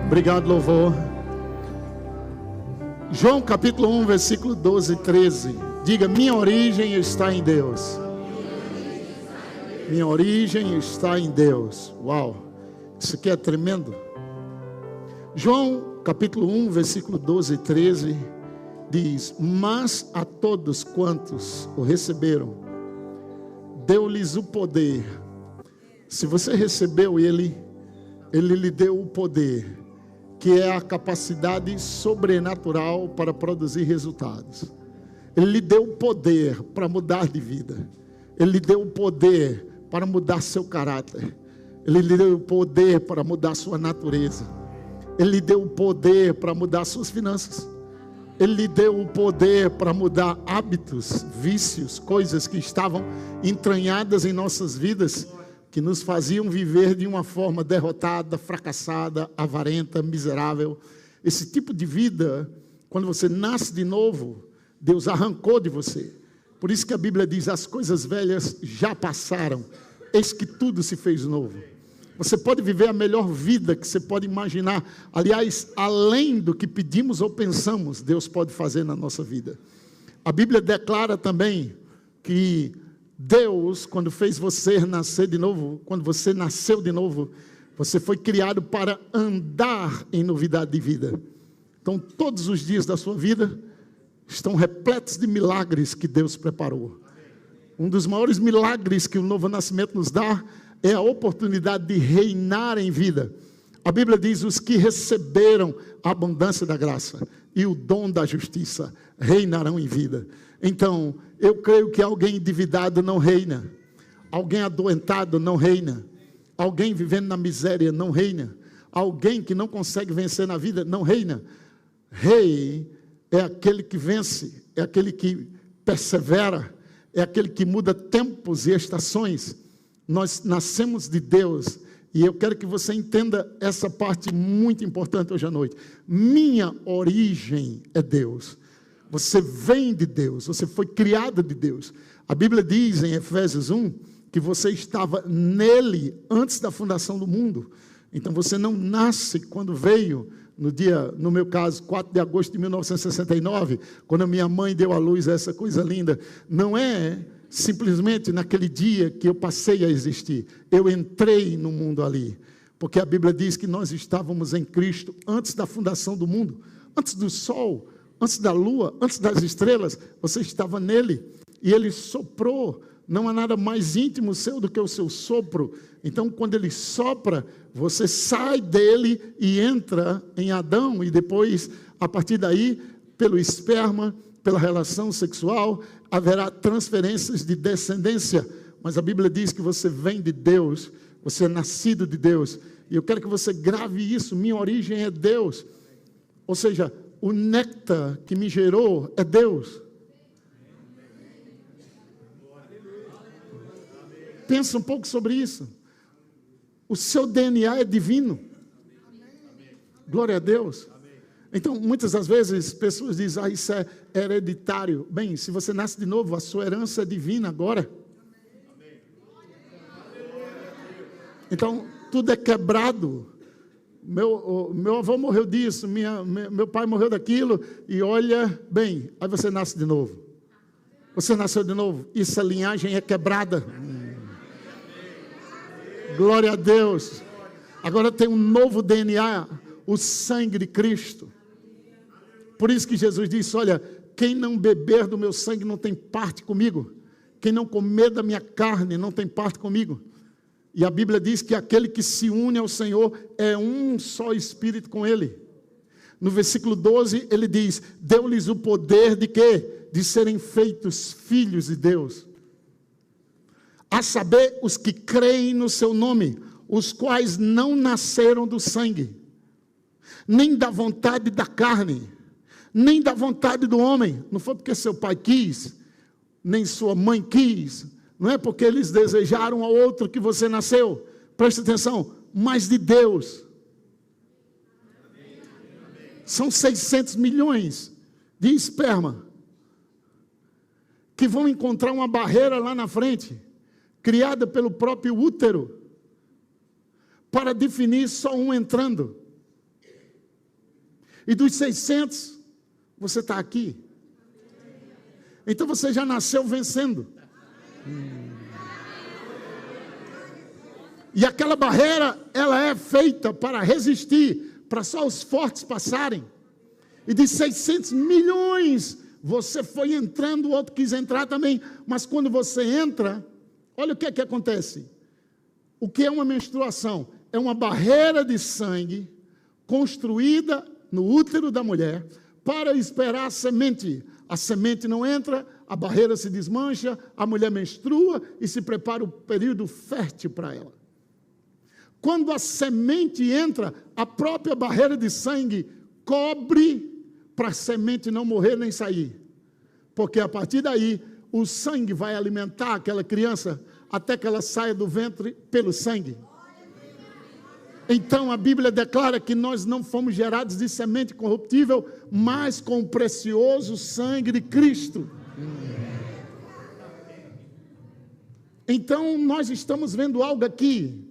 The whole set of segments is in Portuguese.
Obrigado, louvor. João capítulo 1, versículo 12 e 13. Diga: minha origem está em Deus. Minha origem está em Deus. Uau, isso aqui é tremendo. João capítulo 1, versículo 12 e 13 diz: mas a todos quantos o receberam, deu-lhes o poder. Se você recebeu ele lhe deu o poder, que é a capacidade sobrenatural para produzir resultados. Ele lhe deu o poder para mudar de vida. Ele lhe deu o poder para mudar seu caráter. Ele lhe deu o poder para mudar sua natureza. Ele lhe deu o poder para mudar suas finanças. Ele lhe deu o poder para mudar hábitos, vícios, coisas que estavam entranhadas em nossas vidas, que nos faziam viver de uma forma derrotada, fracassada, avarenta, miserável. Esse tipo de vida, quando você nasce de novo, Deus arrancou de você. Por isso que a Bíblia diz: as coisas velhas já passaram, eis que tudo se fez novo. Você pode viver a melhor vida que você pode imaginar. Aliás, além do que pedimos ou pensamos, Deus pode fazer na nossa vida. A Bíblia declara também que Deus, quando fez você nascer de novo, quando você nasceu de novo, você foi criado para andar em novidade de vida. Então, todos os dias da sua vida estão repletos de milagres que Deus preparou. Um dos maiores milagres que o novo nascimento nos dá é a oportunidade de reinar em vida. A Bíblia diz: os que receberam a abundância da graça e o dom da justiça reinarão em vida. Então, eu creio que alguém endividado não reina, alguém adoentado não reina, alguém vivendo na miséria não reina, alguém que não consegue vencer na vida não reina. Rei é aquele que vence, é aquele que persevera, é aquele que muda tempos e estações. Nós nascemos de Deus, e eu quero que você entenda essa parte muito importante hoje à noite. Minha origem é Deus. Você vem de Deus, você foi criado de Deus. A Bíblia diz em Efésios 1 que você estava nele antes da fundação do mundo. Então você não nasce quando veio no meu caso, 4 de agosto de 1969, quando a minha mãe deu à luz essa coisa linda. Não é simplesmente naquele dia que eu passei a existir. Eu entrei no mundo ali, porque a Bíblia diz que nós estávamos em Cristo antes da fundação do mundo, antes do sol, antes da lua, antes das estrelas. Você estava nele, e ele soprou. Não há nada mais íntimo seu do que o seu sopro. Então, quando ele sopra, você sai dele e entra em Adão, e depois, a partir daí, pelo esperma, pela relação sexual, haverá transferências de descendência. Mas a Bíblia diz que você vem de Deus, você é nascido de Deus. E eu quero que você grave isso: minha origem é Deus. Ou seja, o néctar que me gerou é Deus. Pensa um pouco sobre isso. O seu DNA é divino. Glória a Deus. Então, muitas das vezes, pessoas dizem: isso é hereditário. Bem, se você nasce de novo, a sua herança é divina agora. Então, tudo é quebrado. Meu avô morreu disso, meu pai morreu daquilo, e olha, bem, aí você nasce de novo. Você nasceu de novo, essa linhagem é quebrada. Glória a Deus. Agora tem um novo DNA, o sangue de Cristo. Por isso que Jesus disse: olha, quem não beber do meu sangue não tem parte comigo. Quem não comer da minha carne não tem parte comigo. E a Bíblia diz que aquele que se une ao Senhor é um só espírito com Ele. No versículo 12 ele diz: deu-lhes o poder de quê? De serem feitos filhos de Deus. A saber, os que creem no seu nome, os quais não nasceram do sangue, nem da vontade da carne, nem da vontade do homem. Não foi porque seu pai quis, nem sua mãe quis, não é porque eles desejaram a outro que você nasceu. Preste atenção, mas de Deus. São 600 milhões de esperma que vão encontrar uma barreira lá na frente, criada pelo próprio útero, para definir só um entrando. E dos 600, você está aqui. Então você já nasceu vencendo. E aquela barreira, ela é feita para resistir, para só os fortes passarem. E de 600 milhões, você foi entrando, o outro quis entrar também. Mas quando você entra, olha o que é que acontece. O que é uma menstruação? É uma barreira de sangue construída no útero da mulher para esperar a semente. A semente não entra, a barreira se desmancha, a mulher menstrua e se prepara o período fértil para ela. Quando a semente entra, a própria barreira de sangue cobre para a semente não morrer nem sair. Porque a partir daí, o sangue vai alimentar aquela criança até que ela saia do ventre pelo sangue. Então a Bíblia declara que nós não fomos gerados de semente corruptível, mas com o precioso sangue de Cristo. Então nós estamos vendo algo aqui.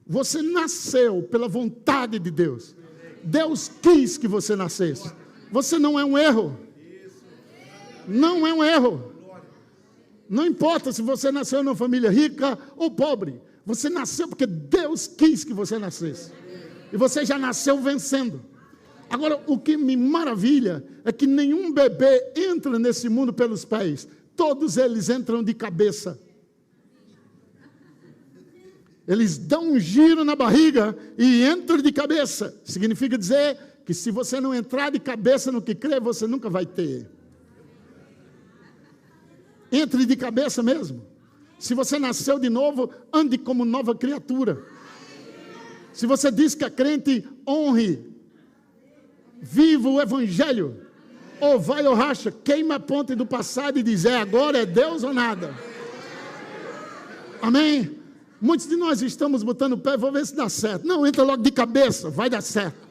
Você nasceu pela vontade de Deus. Deus quis que você nascesse. Você não é um erro. Não é um erro. Não importa se você nasceu numa família rica ou pobre. Você nasceu porque Deus quis que você nascesse. E você já nasceu vencendo. Agora, o que me maravilha é que nenhum bebê entra nesse mundo pelos pés. Todos eles entram de cabeça. Eles dão um giro na barriga e entram de cabeça. Significa dizer que se você não entrar de cabeça no que crê, você nunca vai ter. Entre de cabeça mesmo. Se você nasceu de novo, ande como nova criatura. Se você diz que é crente, honre. Viva o evangelho. Ou vai ou racha, queima a ponte do passado e diz, agora é Deus ou nada. Amém? Muitos de nós estamos botando o pé, vou ver se dá certo. Não, entra logo de cabeça, vai dar certo.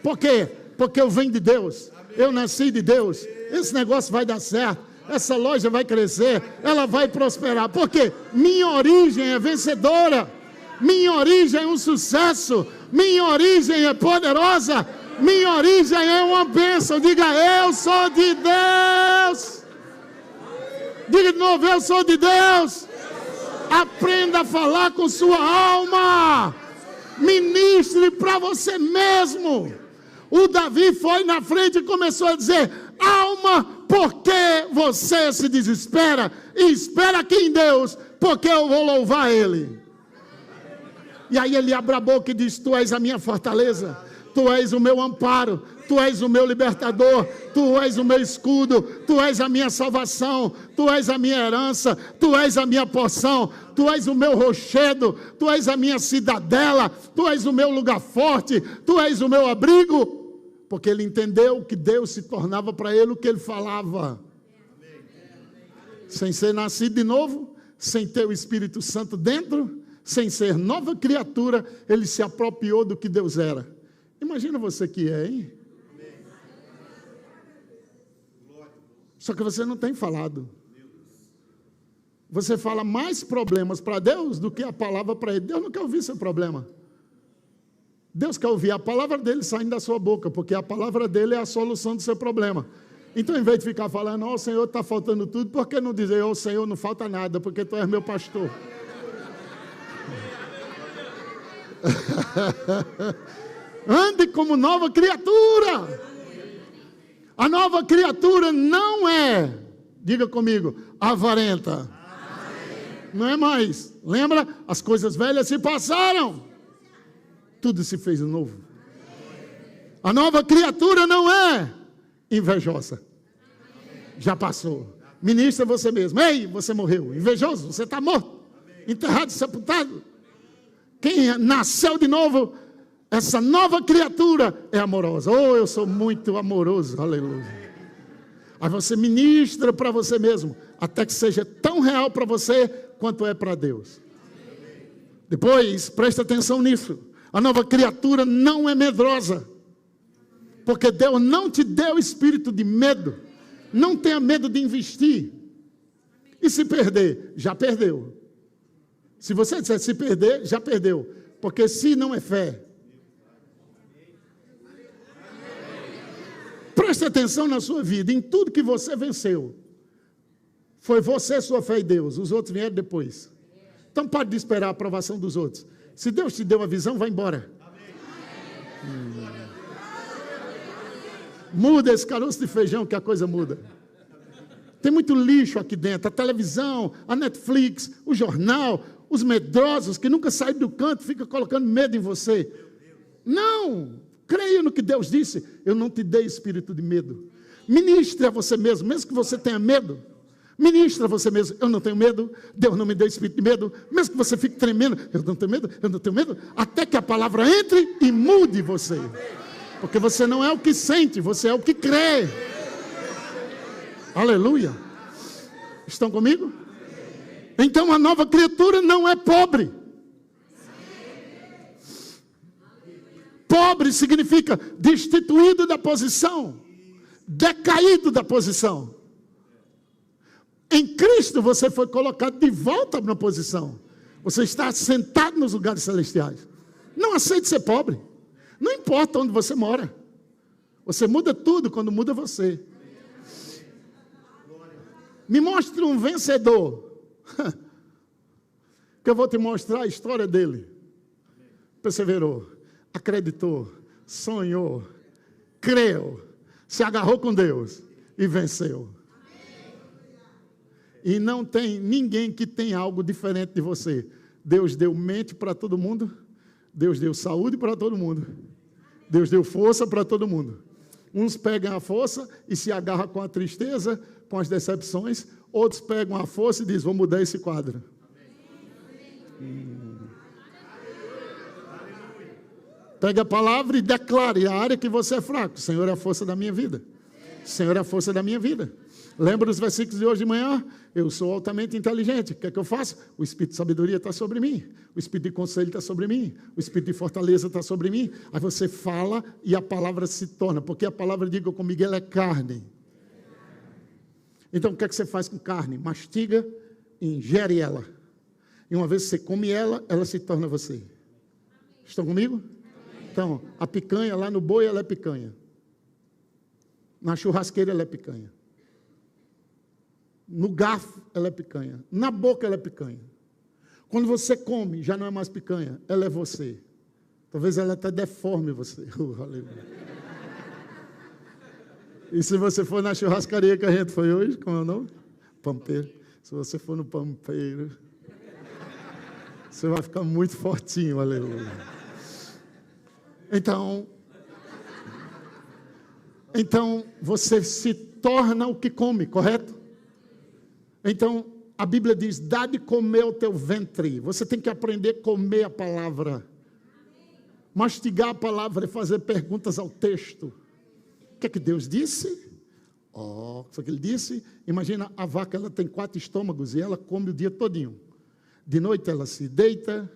Por quê? Porque eu venho de Deus. Eu nasci de Deus. Esse negócio vai dar certo. Essa loja vai crescer, ela vai prosperar. Por quê? Minha origem é vencedora. Minha origem é um sucesso. Minha origem é poderosa. Minha origem é uma bênção. Diga, eu sou de Deus. Diga de novo, eu sou de Deus. Aprenda a falar com sua alma. Ministre para você mesmo. O Davi foi na frente e começou a dizer, alma, por que você se desespera? E espera aqui em Deus, porque eu vou louvar Ele. E aí ele abre a boca e diz, tu és a minha fortaleza, tu és o meu amparo, tu és o meu libertador, tu és o meu escudo, tu és a minha salvação, tu és a minha herança, tu és a minha porção, tu és o meu rochedo, tu és a minha cidadela, tu és o meu lugar forte, tu és o meu abrigo. Porque ele entendeu que Deus se tornava para ele o que ele falava. Sem ser nascido de novo, sem ter o Espírito Santo dentro, sem ser nova criatura, ele se apropriou do que Deus era. Imagina você que é, hein? Só que você não tem falado. Você fala mais problemas para Deus do que a palavra para Ele. Deus não quer ouvir seu problema. Deus quer ouvir a palavra dele saindo da sua boca, porque a palavra dele é a solução do seu problema. Então, em vez de ficar falando, ó, Senhor, está faltando tudo, por que não dizer, ó, Senhor, não falta nada, porque tu és meu pastor? Ande como nova criatura. A nova criatura não é, diga comigo, avarenta. Não é mais. Lembra? As coisas velhas se passaram. Tudo se fez novo. A nova criatura não é invejosa. Já passou. Ministra você mesmo. Ei, você morreu. Invejoso, você está morto. Enterrado, sepultado. Quem nasceu de novo, essa nova criatura é amorosa. Oh, eu sou muito amoroso. Aleluia. Aí você ministra para você mesmo, até que seja tão real para você quanto é para Deus. Depois, presta atenção nisso. A nova criatura não é medrosa. Porque Deus não te deu espírito de medo. Não tenha medo de investir. E se perder, já perdeu. Se você disser se perder, já perdeu. Porque se não é fé. Preste atenção na sua vida, em tudo que você venceu. Foi você, sua fé e Deus. Os outros vieram depois. Então pare de esperar a aprovação dos outros. Se Deus te deu a visão, vai embora. Muda esse caroço de feijão que a coisa muda. Tem muito lixo aqui dentro. A televisão, a Netflix, o jornal, os medrosos que nunca saem do canto, ficam colocando medo em você. Não! Creia no que Deus disse. Eu não te dei espírito de medo. Ministre a você mesmo, mesmo que você tenha medo. Ministra a você mesmo. Eu não tenho medo. Deus não me deu espírito de medo. Mesmo que você fique tremendo. Eu não tenho medo. Eu não tenho medo. Até que a palavra entre e mude você. Porque você não é o que sente, você é o que crê. Aleluia. Estão comigo? Então a nova criatura não é pobre. Pobre significa destituído da posição, decaído da posição. Em Cristo você foi colocado de volta na posição. Você está sentado nos lugares celestiais. Não aceite ser pobre. Não importa onde você mora. Você muda tudo quando muda você. Me mostre um vencedor. Que eu vou te mostrar a história dele. Perseverou, acreditou, sonhou, creu, se agarrou com Deus e venceu. E não tem ninguém que tenha algo diferente de você. Deus deu mente para todo mundo. Deus deu saúde para todo mundo. Deus deu força para todo mundo. Uns pegam a força e se agarram com a tristeza, com as decepções. Outros pegam a força e dizem, vou mudar esse quadro. Pega a palavra e declare a área que você é fraco. Senhor é a força da minha vida. Senhor é a força da minha vida. Lembra dos versículos de hoje de manhã? Eu sou altamente inteligente. O que é que eu faço? O espírito de sabedoria está sobre mim. O espírito de conselho está sobre mim. O espírito de fortaleza está sobre mim. Aí você fala e a palavra se torna. Porque a palavra, diga comigo, ela é carne. Então o que é que você faz com carne? Mastiga e ingere ela. E uma vez que você come ela, ela se torna você. Estão comigo? Então, a picanha lá no boi, ela é picanha. Na churrasqueira, ela é picanha. No garfo, ela é picanha. Na boca, ela é picanha. Quando você come, já não é mais picanha, ela é você. Talvez ela até deforme você. Aleluia. E se você for na churrascaria que a gente foi hoje, como é o nome? Pampeiro. Se você for no Pampeiro, você vai ficar muito fortinho, aleluia. Então você se torna o que come, correto? Então, a Bíblia diz, dá de comer ao teu ventre. Você tem que aprender a comer a palavra. Mastigar a palavra e fazer perguntas ao texto. O que é que Deus disse? Foi o que ele disse. Imagina, a vaca, ela tem 4 estômagos e ela come o dia todinho. De noite ela se deita,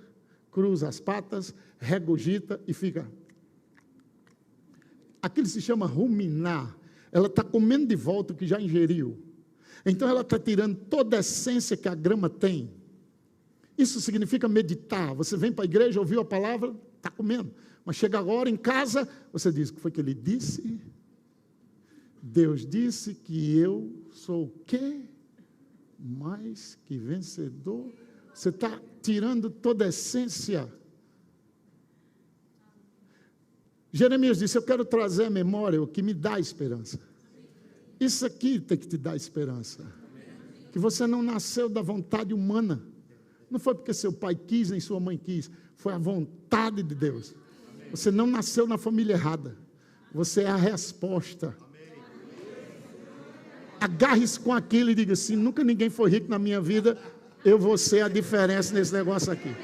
cruza as patas, regurgita e fica. Aquilo se chama ruminar. Ela está comendo de volta o que já ingeriu. Então ela está tirando toda a essência que a grama tem. Isso significa meditar. Você vem para a igreja, ouviu a palavra, está comendo. Mas chega agora em casa, você diz, o que foi que ele disse? Deus disse que eu sou o quê? Mais que vencedor. Você está tirando toda a essência. Jeremias disse, eu quero trazer à memória o que me dá esperança. Isso aqui tem que te dar esperança. Que você não nasceu da vontade humana. Não foi porque seu pai quis, nem sua mãe quis. Foi a vontade de Deus. Você não nasceu na família errada. Você é a resposta. Agarre-se com aquilo e diga assim, nunca ninguém foi rico na minha vida, eu vou ser a diferença nesse negócio aqui.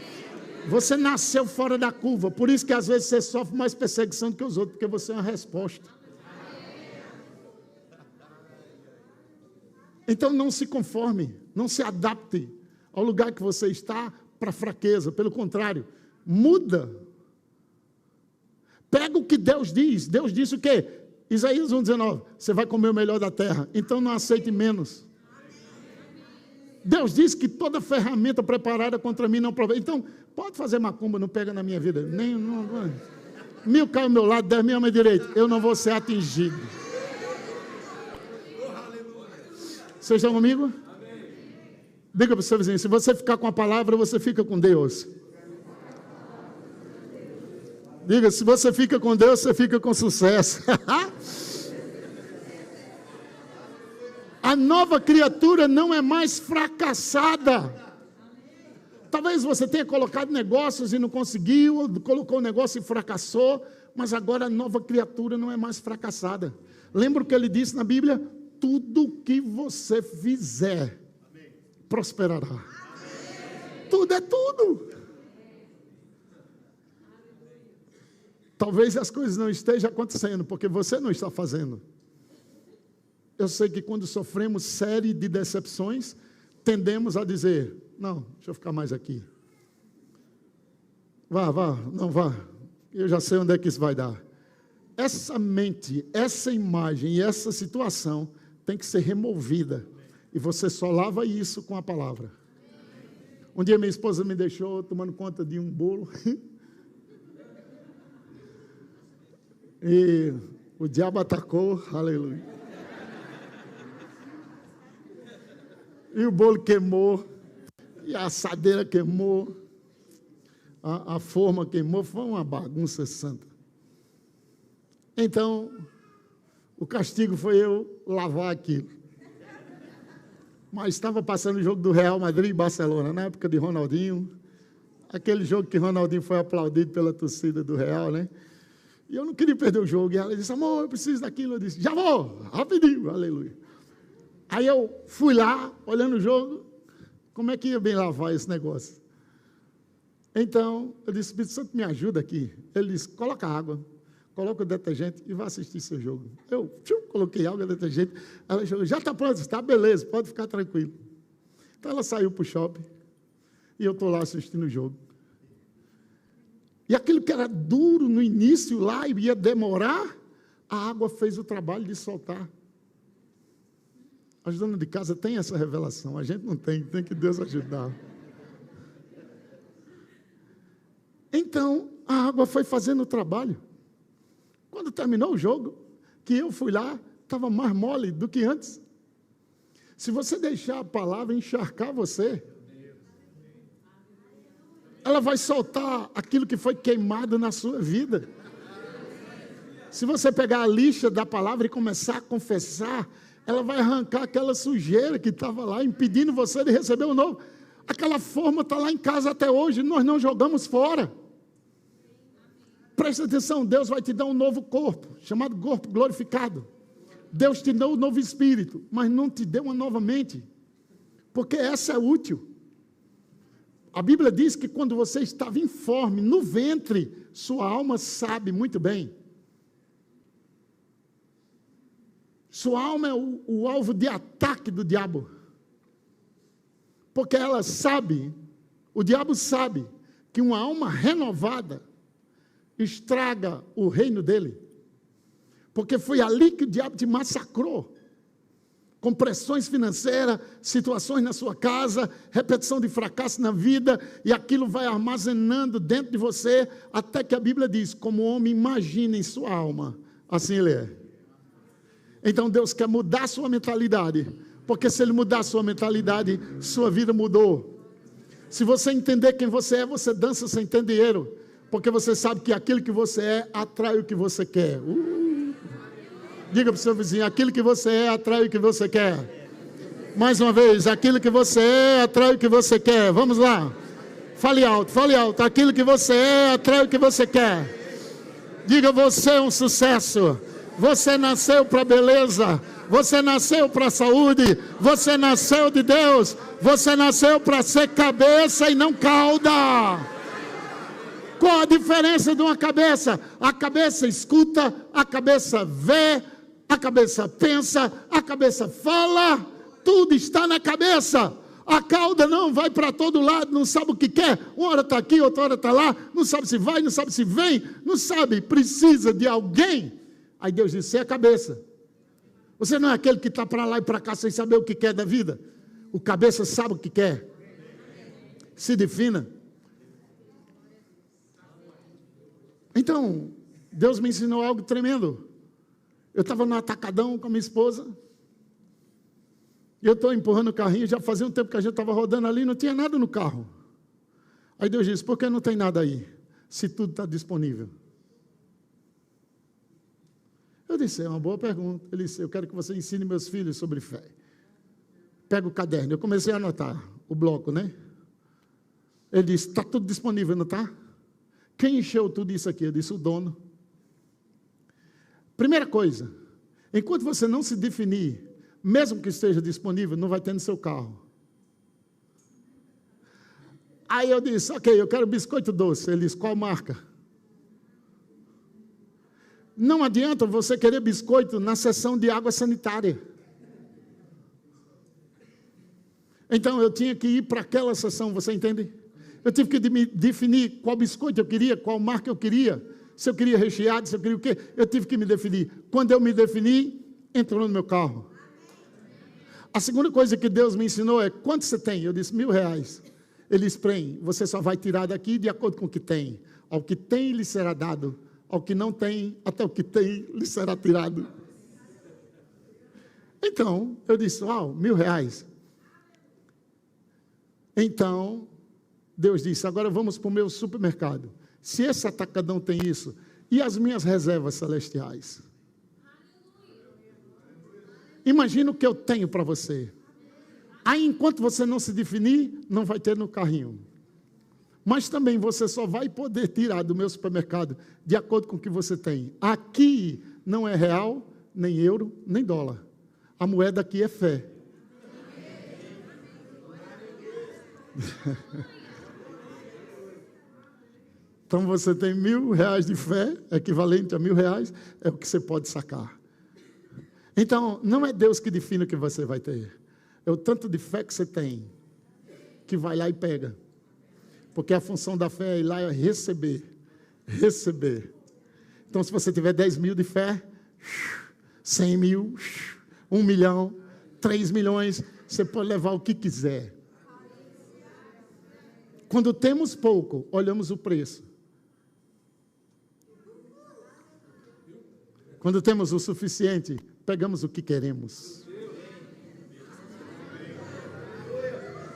Você nasceu fora da curva, por isso que às vezes você sofre mais perseguição do que os outros, porque você é uma resposta. Então não se conforme, não se adapte ao lugar que você está para fraqueza, pelo contrário, muda. Pega o que Deus diz. Deus disse o quê? Isaías 1,19, você vai comer o melhor da terra, então não aceite menos. Deus disse que toda ferramenta preparada contra mim não prova. Então, pode fazer macumba, não pega na minha vida. Nem, não, 1000 cai ao meu lado, 10 mil à minha direita. Eu não vou ser atingido. Vocês estão comigo? Amém. Diga para o seu vizinho, se você ficar com a palavra, você fica com Deus. Diga, se você fica com Deus, você fica com sucesso. A nova criatura não é mais fracassada. Talvez você tenha colocado negócios e não conseguiu, colocou o negócio e fracassou, mas agora a nova criatura não é mais fracassada. Lembra o que ele disse na Bíblia? Tudo que você fizer, prosperará. Tudo é tudo. Talvez as coisas não estejam acontecendo, porque você não está fazendo. Eu sei que quando sofremos série de decepções, tendemos a dizer, não, deixa eu ficar mais aqui. Vá, não vá. Eu já sei onde é que isso vai dar. Essa mente, essa imagem e essa situação tem que ser removida. E você só lava isso com a palavra. Um dia minha esposa me deixou tomando conta de um bolo. E o diabo atacou, aleluia. E o bolo queimou, e a assadeira queimou, a forma queimou, foi uma bagunça santa. Então, o castigo foi eu lavar aquilo. Mas estava passando o jogo do Real Madrid e Barcelona, na época de Ronaldinho, aquele jogo que Ronaldinho foi aplaudido pela torcida do Real, né? E eu não queria perder o jogo, e ela disse, amor, eu preciso daquilo. Eu disse, já vou, rapidinho, aleluia. Aí eu fui lá, olhando o jogo, como é que ia bem lavar esse negócio? Então, eu disse, Espírito Santo, me ajuda aqui. Ele disse, coloca água, coloca o detergente e vá assistir seu jogo. Eu coloquei água, detergente, ela falou, já está pronto, está beleza, pode ficar tranquilo. Então ela saiu para o shopping, e eu estou lá assistindo o jogo. E aquilo que era duro no início lá, e ia demorar, a água fez o trabalho de soltar. As donas de casa têm essa revelação, a gente não tem que Deus ajudar. Então, a água foi fazendo o trabalho. Quando terminou o jogo, que eu fui lá, estava mais mole do que antes. Se você deixar a palavra encharcar você, ela vai soltar aquilo que foi queimado na sua vida. Se você pegar a lixa da palavra e começar a confessar, ela vai arrancar aquela sujeira que estava lá, impedindo você de receber o novo. Aquela forma está lá em casa até hoje, nós não jogamos fora. Presta atenção, Deus vai te dar um novo corpo, chamado corpo glorificado. Deus te deu um novo espírito, mas não te deu uma nova mente, porque essa é útil. A Bíblia diz que quando você estava informe no ventre, sua alma sabe muito bem. Sua alma é o alvo de ataque do diabo. Porque ela sabe, o diabo sabe, que uma alma renovada estraga o reino dele. Porque foi ali que o diabo te massacrou. Com pressões financeiras, situações na sua casa, repetição de fracasso na vida, e aquilo vai armazenando dentro de você, até que a Bíblia diz, como o homem imagina em sua alma, assim ele é. Então Deus quer mudar a sua mentalidade, porque se Ele mudar a sua mentalidade, sua vida mudou. Se você entender quem você é, você dança sem ter dinheiro, porque você sabe que aquilo que você é, atrai o que você quer. Diga para o seu vizinho, aquilo que você é, atrai o que você quer. Mais uma vez, aquilo que você é, atrai o que você quer. Vamos lá. Fale alto, aquilo que você é, atrai o que você quer. Diga, você é um sucesso. Você nasceu para beleza, você nasceu para saúde, você nasceu de Deus, você nasceu para ser cabeça e não cauda. Qual a diferença de uma cabeça? A cabeça escuta, a cabeça vê, a cabeça pensa, a cabeça fala, tudo está na cabeça. A cauda não vai para todo lado, não sabe o que quer, uma hora está aqui, outra hora está lá, não sabe se vai, não sabe se vem, não sabe, precisa de alguém. Aí Deus disse, você é a cabeça. Você não é aquele que está para lá e para cá sem saber o que quer da vida. O cabeça sabe o que quer. Se defina. Então, Deus me ensinou algo tremendo. Eu estava no atacadão com a minha esposa. Eu estou empurrando o carrinho, já fazia um tempo que a gente estava rodando ali, não tinha nada no carro. Aí Deus disse, por que não tem nada aí? Se tudo está disponível. Eu disse, é uma boa pergunta. Ele disse, eu quero que você ensine meus filhos sobre fé. Pega o caderno. Eu comecei a anotar o bloco, né? Ele disse, está tudo disponível, não está? Quem encheu tudo isso aqui? Eu disse, o dono. Primeira coisa, enquanto você não se definir, mesmo que esteja disponível, não vai ter no seu carro. Aí eu disse, ok, eu quero biscoito doce. Ele disse, qual marca? Não adianta você querer biscoito na seção de água sanitária. Então eu tinha que ir para aquela seção, você entende? Eu tive que definir qual biscoito eu queria, qual marca eu queria, se eu queria recheado, se eu queria o quê. Eu tive que me definir. Quando eu me defini, entrou no meu carro. A segunda coisa que Deus me ensinou é, quanto você tem? Eu disse, R$1.000. Ele disse, você só vai tirar daqui de acordo com o que tem. Ao que tem, lhe será dado. Ao que não tem, até o que tem, lhe será tirado. Então, eu disse, uau, R$1.000. Então, Deus disse, agora vamos para o meu supermercado. Se esse atacadão tem isso, e as minhas reservas celestiais? Imagina o que eu tenho para você. Aí, enquanto você não se definir, não vai ter no carrinho. Mas também você só vai poder tirar do meu supermercado de acordo com o que você tem. Aqui não é real, nem euro, nem dólar. A moeda aqui é fé. Então você tem R$1.000 de fé, equivalente a R$1.000, é o que você pode sacar. Então, não é Deus que define o que você vai ter. É o tanto de fé que você tem, que vai lá e pega. Porque a função da fé é ir lá e receber. Receber. Então, se você tiver 10.000 de fé, 100.000, 1 milhão, 3 milhões, você pode levar o que quiser. Quando temos pouco, olhamos o preço. Quando temos o suficiente, pegamos o que queremos.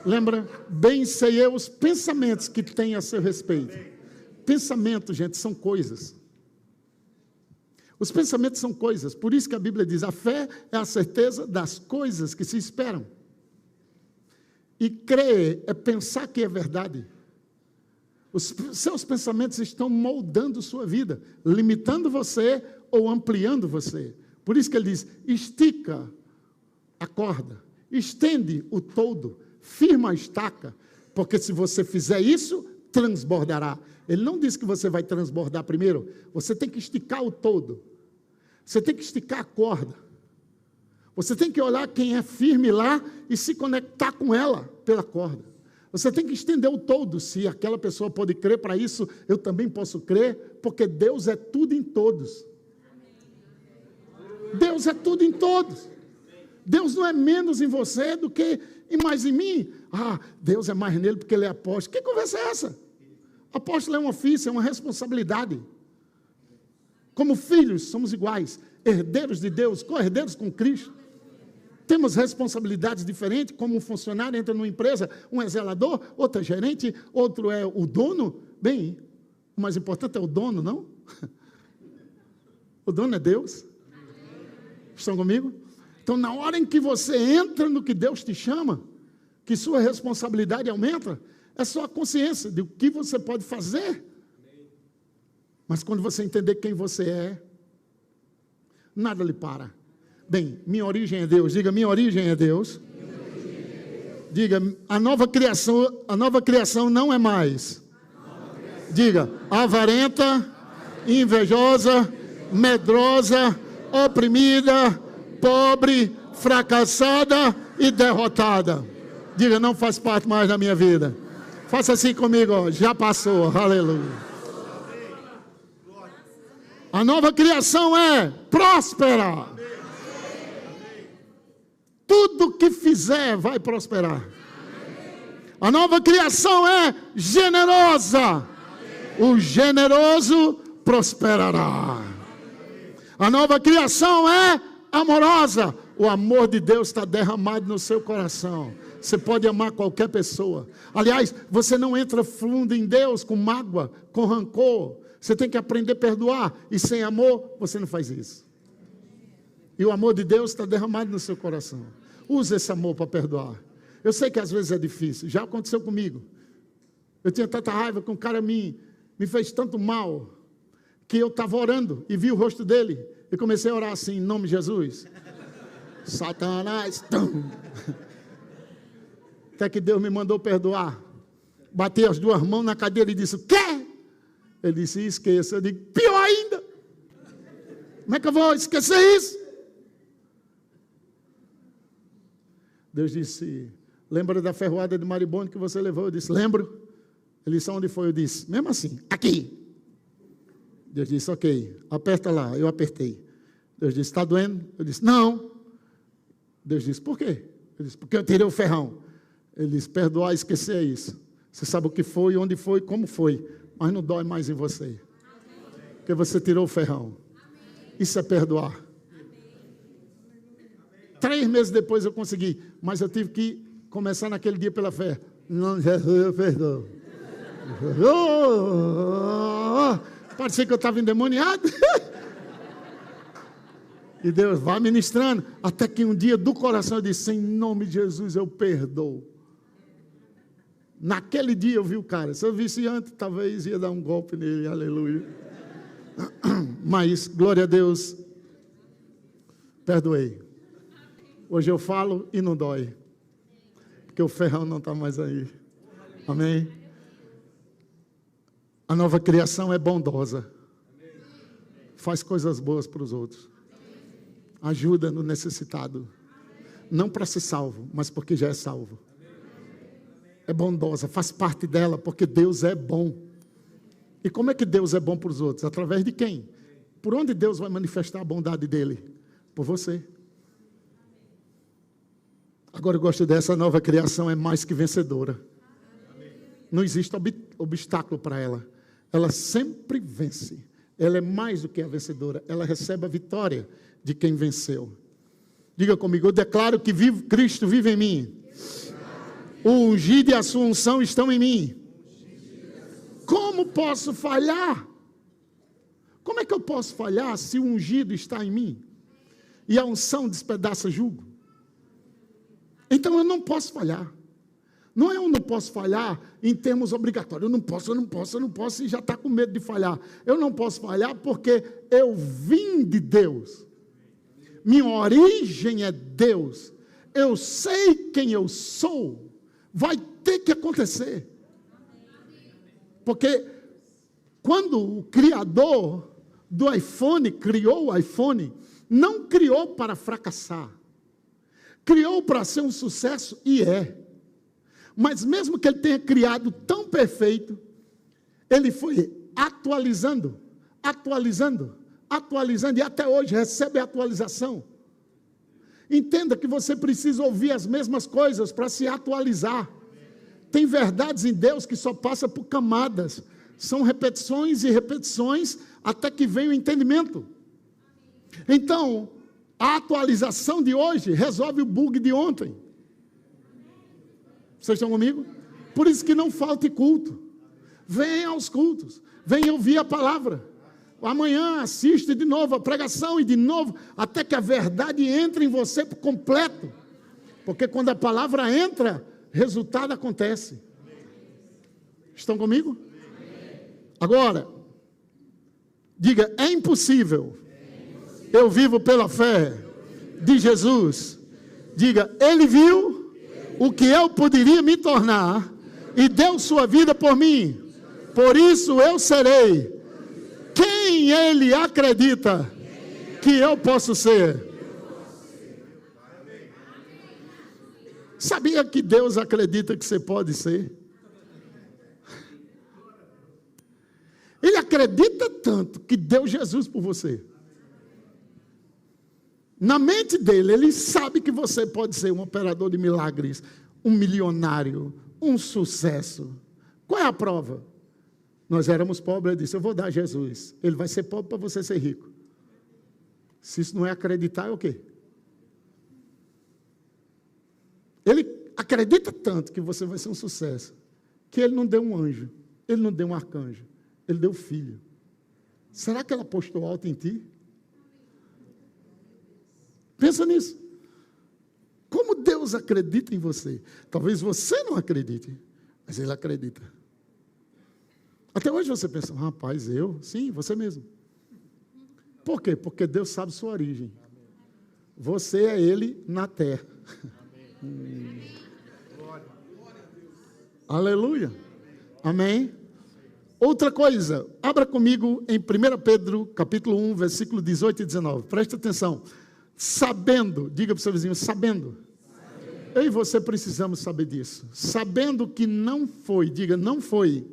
Lembra? Bem sei eu os pensamentos que tem a seu respeito. Pensamentos, gente, são coisas. Os pensamentos são coisas. Por isso que a Bíblia diz, a fé é a certeza das coisas que se esperam. E crer é pensar que é verdade. Os seus pensamentos estão moldando sua vida, limitando você ou ampliando você. Por isso que ele diz, estica a corda, estende o toldo, firma a estaca, porque se você fizer isso, transbordará. Ele não diz que você vai transbordar primeiro, você tem que esticar o toldo, você tem que esticar a corda, você tem que olhar quem é firme lá e se conectar com ela pela corda. Você tem que estender o toldo, se aquela pessoa pode crer para isso, eu também posso crer, porque Deus é tudo em todos. Deus é tudo em todos. Deus não é menos em você do que mais em mim. Ah, Deus é mais nele porque ele é apóstolo. Que conversa é essa? Apóstolo é um ofício, é uma responsabilidade. Como filhos, somos iguais. Herdeiros de Deus, co-herdeiros com Cristo. Temos responsabilidades diferentes, como um funcionário entra numa empresa, um é zelador, outro é gerente, outro é o dono. Bem, o mais importante é o dono, não? O dono é Deus. Estão comigo? Então, na hora em que você entra no que Deus te chama, que sua responsabilidade aumenta, é só a consciência de o que você pode fazer. Mas quando você entender quem você é, nada lhe para. Bem, minha origem é Deus. Diga, minha origem é Deus. Diga, a nova criação não é mais. Diga, avarenta, invejosa, medrosa, oprimida, pobre, fracassada e derrotada. Diga, não faz parte mais da minha vida. Faça assim comigo, ó. Já passou, aleluia. A nova criação é próspera. Tudo que fizer vai prosperar. A nova criação é generosa. O generoso prosperará. A nova criação é amorosa. O amor de Deus está derramado no seu coração. Você pode amar qualquer pessoa. Aliás, você não entra fundo em Deus com mágoa, com rancor. Você tem que aprender a perdoar. E sem amor, você não faz isso. E o amor de Deus está derramado no seu coração. Use esse amor para perdoar. Eu sei que às vezes é difícil. Já aconteceu comigo. Eu tinha tanta raiva que um cara me fez tanto mal, que eu estava orando e vi o rosto dele. E comecei a orar assim, em nome de Jesus. Satanás. Tum. Até que Deus me mandou perdoar. Bati as duas mãos na cadeira e disse, o quê? Ele disse, esqueça. Eu digo, pior ainda. Como é que eu vou esquecer isso? Deus disse, lembra da ferroada de Maribondo que você levou? Eu disse, lembro. Ele disse, onde foi? Eu disse, mesmo assim, aqui. Deus disse, ok, aperta lá. Eu apertei. Deus disse, está doendo? Eu disse, não. Deus disse, por quê? Eu disse, porque eu tirei o ferrão. Ele disse, perdoar, esquecer é isso. Você sabe o que foi, onde foi, como foi. Mas não dói mais em você. Porque você tirou o ferrão. Isso é perdoar. 3 meses depois eu consegui. Mas eu tive que começar naquele dia pela fé. Não, Jesus, eu perdoo. Parecia que eu estava endemoniado. E Deus vai ministrando. Até que um dia do coração eu disse, em nome de Jesus eu perdoo. Naquele dia eu vi o cara. Se eu visse antes, talvez ia dar um golpe nele. Aleluia. Mas, glória a Deus, perdoei. Hoje eu falo e não dói. Porque o ferrão não está mais aí. Amém? A nova criação é bondosa. Faz coisas boas para os outros. Ajuda no necessitado. Não para ser salvo, mas porque já é salvo. É bondosa, faz parte dela, porque Deus é bom. E como é que Deus é bom para os outros? Através de quem? Por onde Deus vai manifestar a bondade dele? Por você. Agora eu gosto dessa nova criação, é mais que vencedora. Não existe obstáculo para ela. Ela sempre vence. Ela é mais do que a vencedora. Ela recebe a vitória de quem venceu. Diga comigo, eu declaro que Cristo vive em mim. O ungido e a sua unção estão em mim. Como posso falhar? Como é que eu posso falhar se o ungido está em mim? E a unção despedaça jugo? Então eu não posso falhar. Não é eu não posso falhar em termos obrigatórios. Eu não posso e já está com medo de falhar. Eu não posso falhar porque eu vim de Deus. Minha origem é Deus. Eu sei quem eu sou. Vai ter que acontecer. Porque quando o criador do iPhone criou o iPhone, não criou para fracassar. Criou para ser um sucesso e é. Mas mesmo que ele tenha criado tão perfeito, ele foi atualizando, e até hoje recebe atualização. Entenda que você precisa ouvir as mesmas coisas para se atualizar. Tem verdades em Deus que só passa por camadas. São repetições e repetições até que vem o entendimento. Então, a atualização de hoje resolve o bug de ontem. Vocês estão comigo? Por isso que não falte culto. Venha aos cultos. Venha ouvir a palavra. Amanhã assiste de novo a pregação e de novo, até que a verdade entre em você por completo. Porque quando a palavra entra, resultado acontece. Estão comigo? Agora, diga, é impossível. Eu vivo pela fé de Jesus. Diga, Ele viu o que eu poderia me tornar e deu sua vida por mim. Por isso eu serei quem Ele acredita que eu posso ser. Sabia que Deus acredita que você pode ser? Ele acredita tanto que deu Jesus por você. Na mente dele, ele sabe que você pode ser um operador de milagres, um milionário, um sucesso. Qual é a prova? Nós éramos pobres, ele disse, eu vou dar a Jesus. Ele vai ser pobre para você ser rico. Se isso não é acreditar, é o quê? Ele acredita tanto que você vai ser um sucesso, que ele não deu um anjo, ele não deu um arcanjo, ele deu filho. Será que ela apostou alto em ti? Pensa nisso. Como Deus acredita em você? Talvez você não acredite, mas Ele acredita. Até hoje você pensa, rapaz, eu? Sim, você mesmo. Por quê? Porque Deus sabe sua origem. Você é Ele na terra. Aleluia. Amém. Outra coisa, abra comigo em 1 Pedro, capítulo 1, versículo 18 e 19. Preste atenção. Sabendo, diga para o seu vizinho, sabendo. Eu e você precisamos saber disso. Sabendo que não foi, diga, não foi.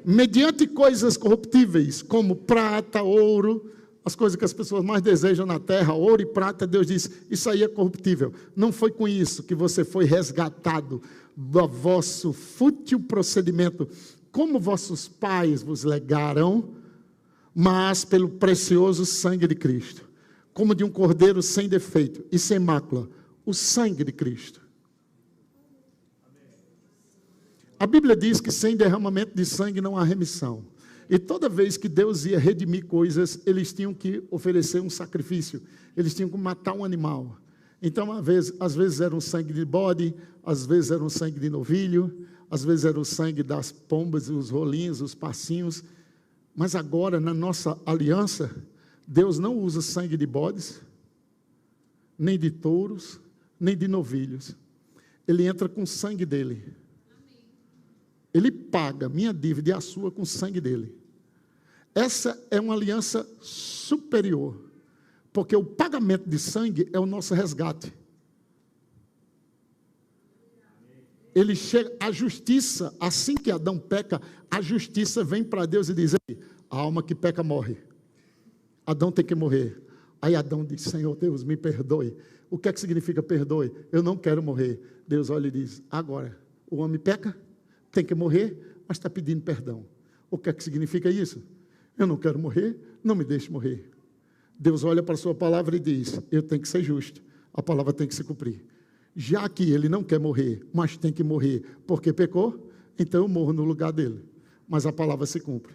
Mediante coisas corruptíveis, como prata, ouro, as coisas que as pessoas mais desejam na terra, ouro e prata, Deus diz, isso aí é corruptível. Não foi com isso que você foi resgatado do vosso fútil procedimento, como vossos pais vos legaram, mas pelo precioso sangue de Cristo, como de um cordeiro sem defeito e sem mácula, o sangue de Cristo. A Bíblia diz que sem derramamento de sangue não há remissão. E toda vez que Deus ia redimir coisas, eles tinham que oferecer um sacrifício, eles tinham que matar um animal. Então, às vezes era um sangue de bode, às vezes era um sangue de novilho, às vezes era o sangue das pombas, os rolinhos, os passinhos. Mas agora, na nossa aliança, Deus não usa sangue de bodes, nem de touros, nem de novilhos. Ele entra com o sangue dele. Ele paga minha dívida e a sua com o sangue dele. Essa é uma aliança superior, porque o pagamento de sangue é o nosso resgate. Ele chega, a justiça, assim que Adão peca, a justiça vem para Deus e diz, a alma que peca morre. Adão tem que morrer. Aí Adão diz, Senhor Deus, me perdoe. O que é que significa perdoe? Eu não quero morrer. Deus olha e diz, agora, o homem peca, tem que morrer, mas está pedindo perdão. O que é que significa isso? Eu não quero morrer, não me deixe morrer. Deus olha para a sua palavra e diz, eu tenho que ser justo, a palavra tem que se cumprir. Já que ele não quer morrer, mas tem que morrer porque pecou, então eu morro no lugar dele. Mas a palavra se cumpre.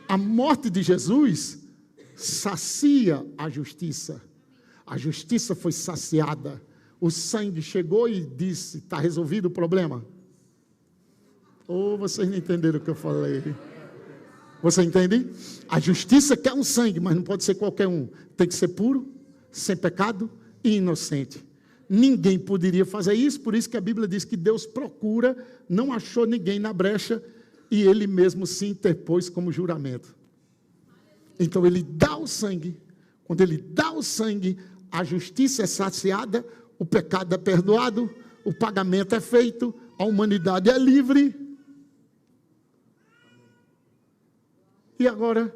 A morte de Jesus sacia a justiça. A justiça foi saciada. O sangue chegou e disse, está resolvido o problema? Ou vocês não entenderam o que eu falei? Você entende? A justiça quer um sangue, mas não pode ser qualquer um. Tem que ser puro, sem pecado e inocente. Ninguém poderia fazer isso, por isso que a Bíblia diz que Deus procura, não achou ninguém na brecha, e Ele mesmo se interpôs como juramento. Então Ele dá o sangue. Quando Ele dá o sangue, a justiça é saciada, o pecado é perdoado, o pagamento é feito, a humanidade é livre. E agora,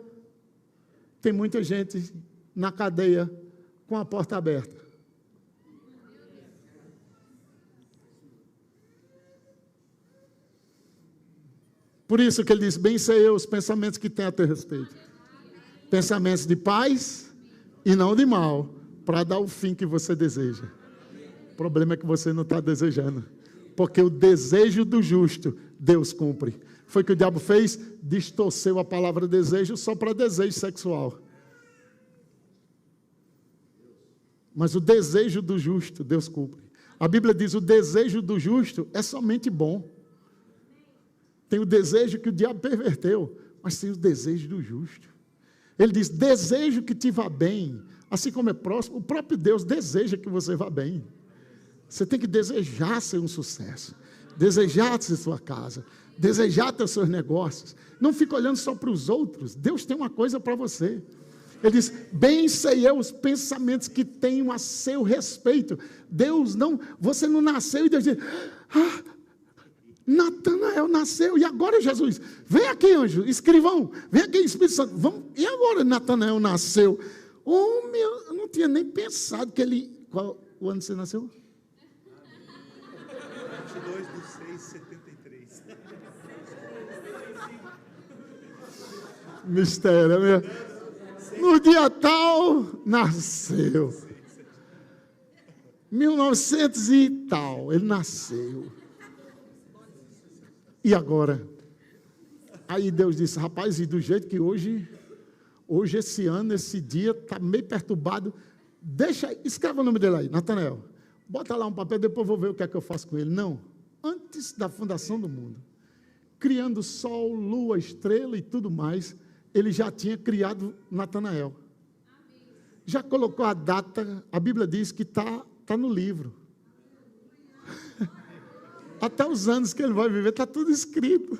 tem muita gente na cadeia com a porta aberta. Por isso que ele diz, bem sei eu os pensamentos que tem a teu respeito. Pensamentos de paz e não de mal, para dar o fim que você deseja. O problema é que você não está desejando. Porque o desejo do justo, Deus cumpre. Foi o que o diabo fez, distorceu a palavra desejo só para desejo sexual. Mas o desejo do justo, Deus cumpre. A Bíblia diz, o desejo do justo é somente bom. Tem o desejo que o diabo perverteu, mas tem o desejo do justo. Ele diz, desejo que te vá bem, assim como é próximo, o próprio Deus deseja que você vá bem. Você tem que desejar ser um sucesso, desejar ter sua casa, desejar ter os seus negócios. Não fica olhando só para os outros, Deus tem uma coisa para você. Ele diz, bem sei eu os pensamentos que tenho a seu respeito. Deus não, você não nasceu e Deus diz, Natanael nasceu, e agora Jesus? Vem aqui, anjo, escrivão, vem aqui, Espírito Santo, vamos, e agora Natanael nasceu? Oh, eu não tinha nem pensado que ele, qual o ano você nasceu? 22/6/73. Mistério, meu. No dia tal, nasceu. 1900 e tal, ele nasceu. E agora? Aí Deus disse, rapaz, e do jeito que hoje esse ano, esse dia, está meio perturbado, escreva o nome dele aí, Natanael. Bota lá um papel, depois eu vou ver o que é que eu faço com ele. Não, antes da fundação do mundo, criando sol, lua, estrela e tudo mais, ele já tinha criado Natanael. Já colocou a data, a Bíblia diz que está no livro. Até os anos que ele vai viver, está tudo escrito.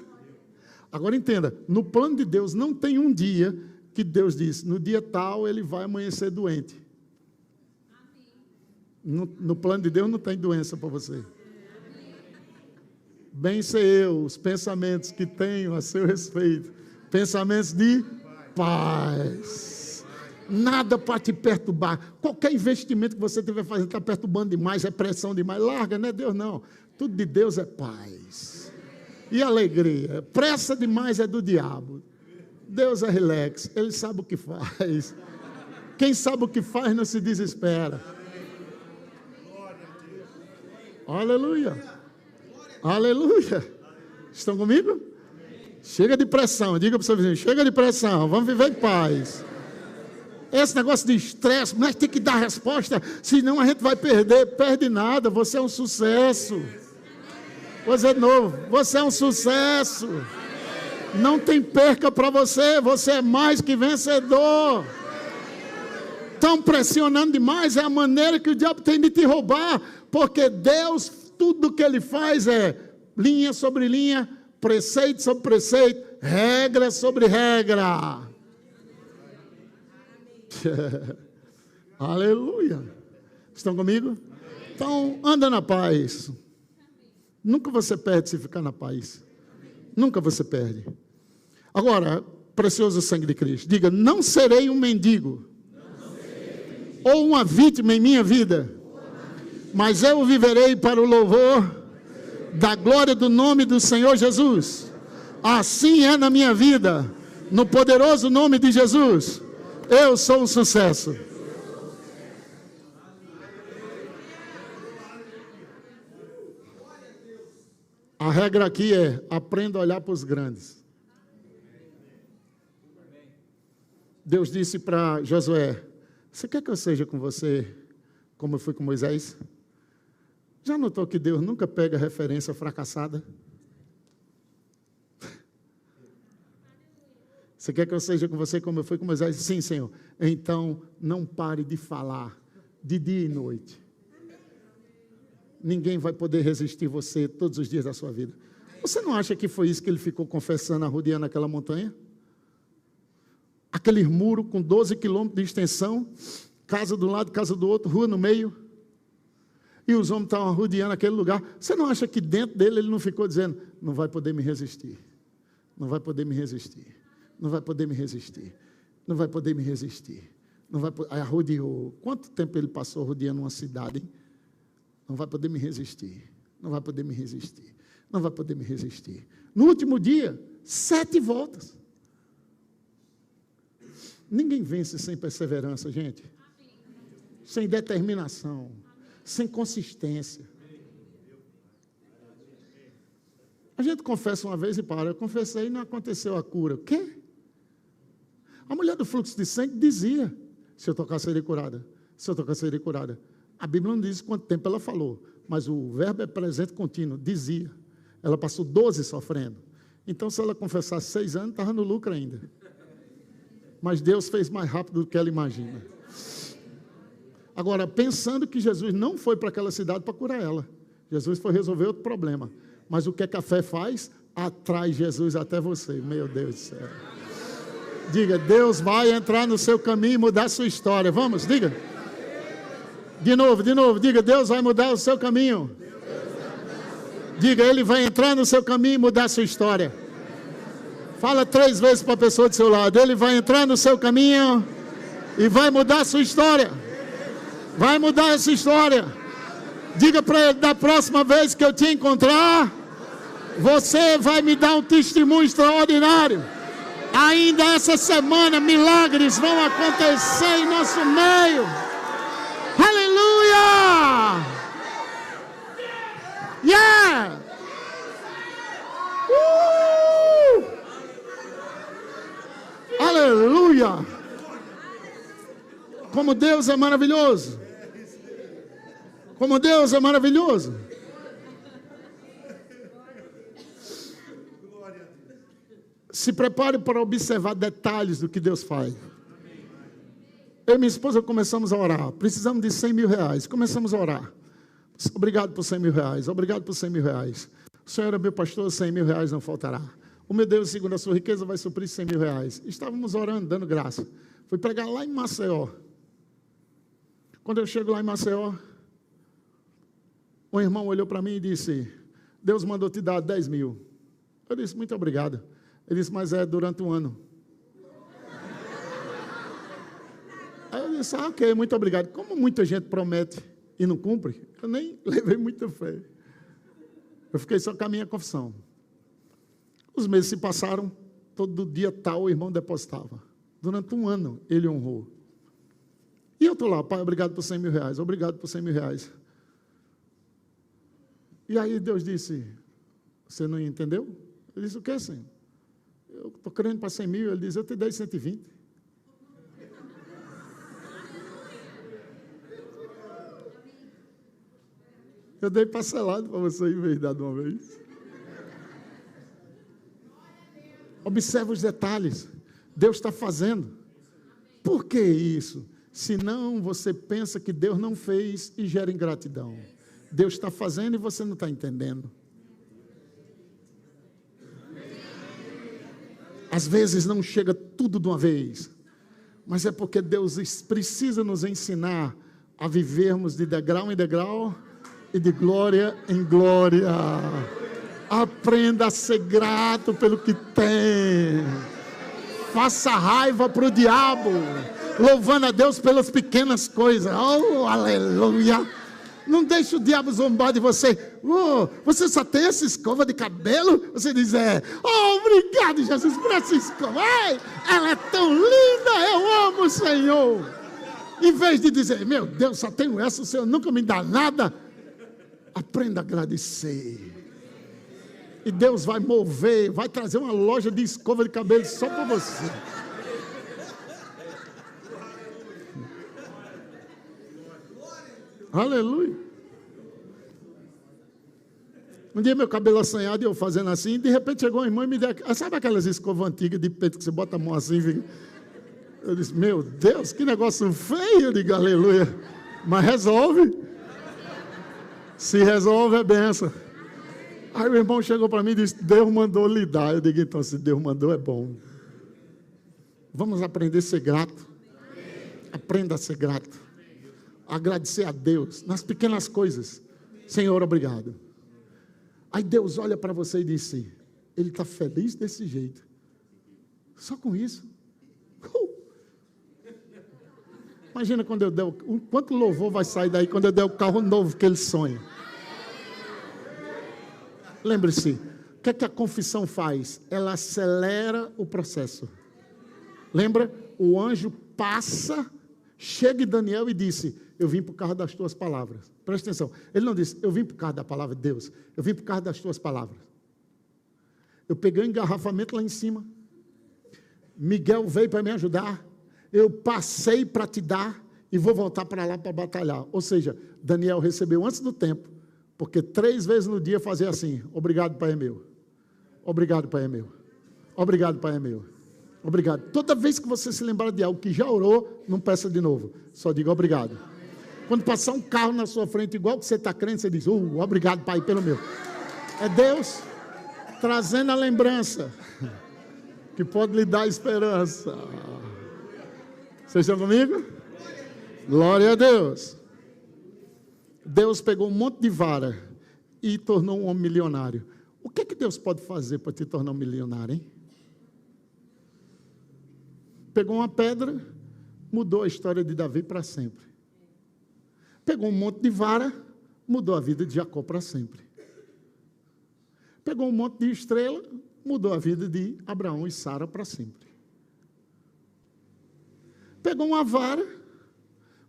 Agora entenda, no plano de Deus não tem um dia que Deus diz, no dia tal ele vai amanhecer doente. No plano de Deus não tem doença para você. Bem sei eu os pensamentos que tenho a seu respeito, pensamentos de paz. Nada para te perturbar. Qualquer investimento que você estiver fazendo está perturbando demais, é pressão demais. Larga, não é Deus não. Tudo de Deus é paz e alegria. Pressa demais é do diabo. Deus é relax, Ele sabe o que faz. Quem sabe o que faz não se desespera. Aleluia. Aleluia. Estão comigo? Chega de pressão. Diga para o seu vizinho, chega de pressão, vamos viver em paz. Esse negócio de estresse, mas tem que dar resposta, senão a gente vai perder. Perde nada, você é um sucesso. Vou dizer de novo, você é um sucesso. Não tem perca para você, você é mais que vencedor. Estão pressionando demais, é a maneira que o diabo tem de te roubar, porque Deus, tudo que Ele faz é linha sobre linha, preceito sobre preceito, regra sobre regra. Aleluia. Estão comigo? Então, anda na paz. Nunca você perde se ficar na paz. Nunca você perde. Agora, precioso sangue de Cristo, diga, não serei um mendigo ou uma vítima em minha vida, mas eu viverei para o louvor da glória do nome do Senhor Jesus. Assim é na minha vida, no poderoso nome de Jesus, eu sou um sucesso. A regra aqui é, aprenda a olhar para os grandes. Deus disse para Josué, você quer que eu seja com você como eu fui com Moisés? Já notou que Deus nunca pega referência fracassada? Você quer que eu seja com você como eu fui com Moisés? Sim, Senhor. Então, não pare de falar de dia e noite. Ninguém vai poder resistir você todos os dias da sua vida. Você não acha que foi isso que ele ficou confessando, arrodeando aquela montanha? Aquele muro com 12 quilômetros de extensão, casa de um lado, casa do outro, rua no meio. E os homens estavam arrodeando aquele lugar. Você não acha que dentro dele ele não ficou dizendo, não vai poder me resistir, não vai poder me resistir, não vai poder me resistir, não vai poder me resistir. Não vai poder... Aí arrodeou. Quanto tempo ele passou rodeando uma cidade, hein? Não vai poder me resistir, não vai poder me resistir, não vai poder me resistir. No último dia, 7 voltas. Ninguém vence sem perseverança, gente. Sem determinação, sem consistência. A gente confessa uma vez e para. Eu confessei e não aconteceu a cura. O quê? A mulher do fluxo de sangue dizia, se eu tocar serei curada, se eu tocar serei curada. A Bíblia não diz quanto tempo ela falou, mas o verbo é presente contínuo, dizia. Ela passou 12 sofrendo. Então, se ela confessasse 6 anos, estava no lucro ainda. Mas Deus fez mais rápido do que ela imagina. Agora, pensando que Jesus não foi para aquela cidade para curar ela. Jesus foi resolver outro problema. Mas o que é que a fé faz? Atrai Jesus até você. Meu Deus do céu. Diga, Deus vai entrar no seu caminho e mudar a sua história. Vamos, diga. De novo, diga, Deus vai mudar o seu caminho. Diga, Ele vai entrar no seu caminho e mudar a sua história. Fala 3 vezes para a pessoa do seu lado, Ele vai entrar no seu caminho e vai mudar a sua história. Vai mudar essa história. Diga para Ele, da próxima vez que eu te encontrar, você vai me dar um testemunho extraordinário. Ainda essa semana, milagres vão acontecer em nosso meio. Aleluia! Aleluia! Como Deus é maravilhoso! Como Deus é maravilhoso! Se prepare para observar detalhes do que Deus faz. Eu e minha esposa começamos a orar. Precisamos de 100 mil reais. Começamos a orar. Obrigado por 100 mil reais. Obrigado por 100 mil reais. O Senhor é meu pastor, 100 mil reais não faltará. O meu Deus, segundo a sua riqueza, vai suprir 100 mil reais. Estávamos orando, dando graça. Fui pregar lá em Maceió. Quando eu chego lá em Maceió, um irmão olhou para mim e disse: Deus mandou te dar 10 mil. Eu disse: muito obrigado. Ele disse: mas é durante um ano. Aí eu disse: ah, ok, muito obrigado. Como muita gente promete e não cumpre, eu nem levei muita fé. Eu fiquei só com a minha confissão. Os meses se passaram, todo dia tal o irmão depositava. Durante um ano ele honrou. E eu estou lá: pai, obrigado por 100 mil reais, obrigado por 100 mil reais. E aí Deus disse: você não entendeu? Eu disse: o que, Senhor? Eu estou querendo para 100 mil. Ele diz: eu te dei 120. Eu dei parcelado para você em vez de dar de uma vez. Observe os detalhes. Deus está fazendo. Por que isso? Senão você pensa que Deus não fez e gera ingratidão. Deus está fazendo e você não está entendendo. Às vezes não chega tudo de uma vez, mas é porque Deus precisa nos ensinar a vivermos de degrau em degrau e de glória em glória. Aprenda a ser grato pelo que tem. Faça raiva para o diabo, louvando a Deus pelas pequenas coisas. Oh, aleluia! Não deixe o diabo zombar de você. Oh, você só tem essa escova de cabelo? Você diz: oh, obrigado, Jesus, por essa escova. Ai, ela é tão linda, eu amo o Senhor. Em vez de dizer: meu Deus, só tenho essa, o Senhor nunca me dá nada. Aprenda a agradecer. E Deus vai mover, vai trazer uma loja de escova de cabelo só para você. Aleluia. Um dia meu cabelo assanhado e eu fazendo assim, de repente chegou uma irmã e me deu, sabe aquelas escovas antigas de peito que você bota a mão assim? Fica... Eu disse: meu Deus, que negócio feio. Eu digo: aleluia. Mas resolve. Se resolve é benção. Aí o irmão chegou para mim e disse: Deus mandou lhe dar. Eu digo: então, se Deus mandou, é bom. Vamos aprender a ser grato. Aprenda a ser grato. Agradecer a Deus nas pequenas coisas. Senhor, obrigado. Aí Deus olha para você e disse: ele está feliz desse jeito. Só com isso. Imagina quando eu der quanto louvor vai sair daí quando eu der o carro novo que ele sonha. Lembre-se, o que é que a confissão faz? Ela acelera o processo. Lembra? O anjo passa, chega em Daniel e disse: eu vim por causa das tuas palavras. Presta atenção. Ele não disse: eu vim por causa da palavra de Deus. Eu vim por causa das tuas palavras. Eu peguei um engarrafamento lá em cima. Miguel veio para me ajudar. Eu passei para te dar e vou voltar para lá para batalhar. Ou seja, Daniel recebeu antes do tempo, porque 3 vezes no dia fazia assim: obrigado, Pai é meu. Obrigado, Pai é meu. Obrigado, Pai é meu. Obrigado. Toda vez que você se lembrar de algo que já orou, não peça de novo. Só diga obrigado. Quando passar um carro na sua frente, igual que você está crendo, você diz: obrigado, Pai, pelo meu. É Deus trazendo a lembrança que pode lhe dar esperança. Vocês estão comigo? Glória a Deus. Deus pegou um monte de vara e tornou um homem milionário. O que é que Deus pode fazer para te tornar um milionário, hein? Pegou uma pedra, mudou a história de Davi para sempre. Pegou um monte de vara, mudou a vida de Jacó para sempre. Pegou um monte de estrela, mudou a vida de Abraão e Sara para sempre. Pegou uma vara,